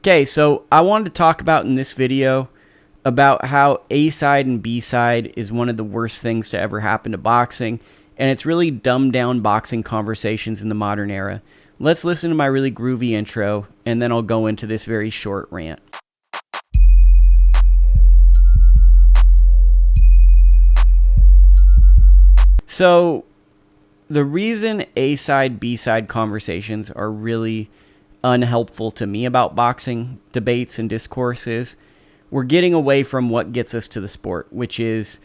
Okay, so I wanted to talk about in this video about how A side and B side is one of the worst things to ever happen to boxing, and it's really dumbed down boxing conversations in the modern era. Let's listen to my really groovy intro, and then I'll go into this very short rant. So, the reason A side, B side conversations are really unhelpful to me about boxing debates and discourses, we're getting away from what gets us to the sport, which is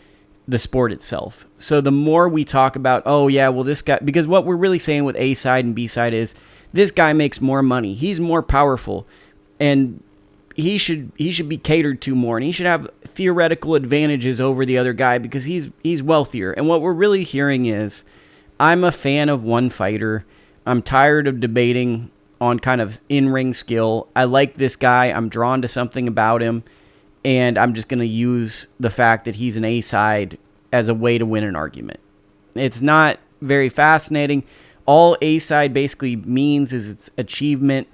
the sport itself. So the more we talk about, oh yeah, well this guy, because what we're really saying with A side and B side is this guy makes more money, he's more powerful, and he should be catered to more, and he should have theoretical advantages over the other guy because he's wealthier. And what we're really hearing is, I'm a fan of one fighter. I'm tired of debating on kind of in-ring skill. I like this guy. I'm drawn to something about him. And I'm just going to use the fact that he's an A-side as a way to win an argument. It's not very fascinating. All A-side basically means is it's achievement.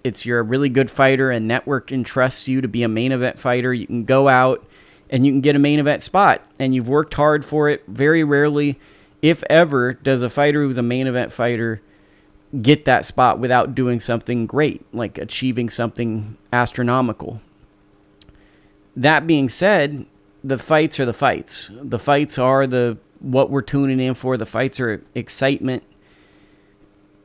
It's you're a really good fighter and network entrusts you to be a main event fighter. You can go out and you can get a main event spot. And you've worked hard for it. Very rarely, if ever, does a fighter who's a main event fighter get that spot without doing something great, like achieving something astronomical. That being said, the fights are the fights. The fights are what we're tuning in for. The fights are excitement.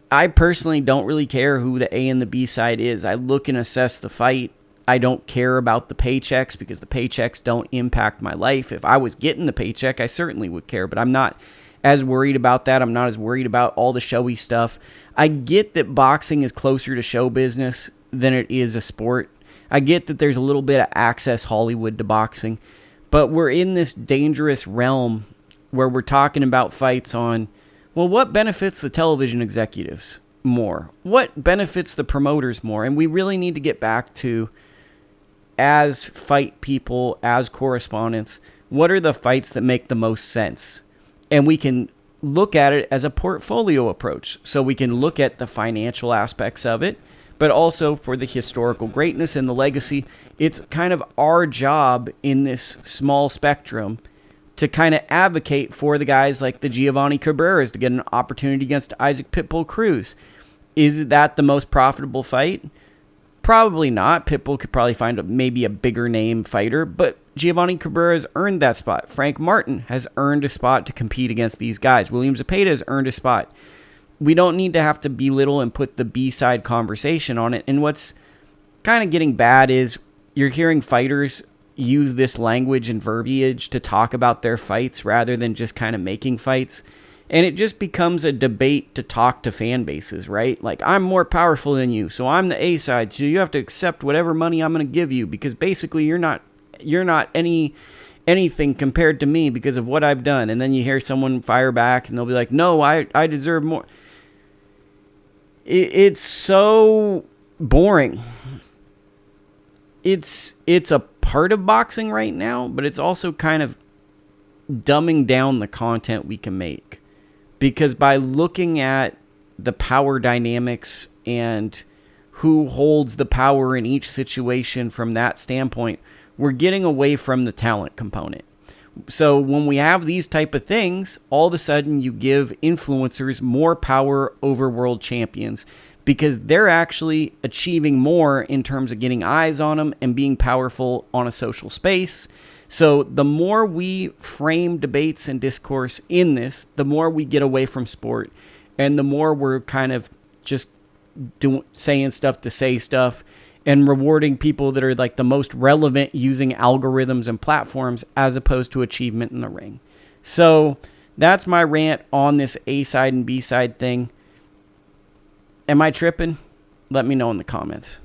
I personally don't really care who the A and the B side is. I look and assess the fight. I don't care about the paychecks because the paychecks don't impact my life. If I was getting the paycheck, I certainly would care, but I'm not as worried about that. I'm not as worried about all the showy stuff. I get that boxing is closer to show business than it is a sport. I get that there's a little bit of access Hollywood to boxing, but we're in this dangerous realm where we're talking about fights on, well, what benefits the television executives more? What benefits the promoters more? And we really need to get back to, as fight people, as correspondents, what are the fights that make the most sense? And we can look at it as a portfolio approach. So we can look at the financial aspects of it, but also for the historical greatness and the legacy. It's kind of our job in this small spectrum to kind of advocate for the guys like the Giovanni Cabreras to get an opportunity against Isaac Pitbull Cruz. Is that the most profitable fight? Probably not. Pitbull could probably find maybe a bigger name fighter, but Giovanni Cabrera has earned that spot. Frank Martin has earned a spot to compete against these guys. William Zepeda has earned a spot. We don't need to have to belittle and put the B-side conversation on it. And what's kind of getting bad is you're hearing fighters use this language and verbiage to talk about their fights rather than just kind of making fights. And it just becomes a debate to talk to fan bases, right? Like, I'm more powerful than you, so I'm the A side, so you have to accept whatever money I'm going to give you because basically you're not anything compared to me because of what I've done. And then you hear someone fire back and they'll be like, no, I deserve more. It's so boring. It's a part of boxing right now, but it's also kind of dumbing down the content we can make. Because by looking at the power dynamics and who holds the power in each situation from that standpoint, we're getting away from the talent component. So when we have these type of things, all of a sudden you give influencers more power over world champions because they're actually achieving more in terms of getting eyes on them and being powerful on a social space. So the more we frame debates and discourse in this, the more we get away from sport and the more we're kind of just saying stuff to say stuff and rewarding people that are like the most relevant using algorithms and platforms as opposed to achievement in the ring. So that's my rant on this A side and B side thing. Am I tripping? Let me know in the comments.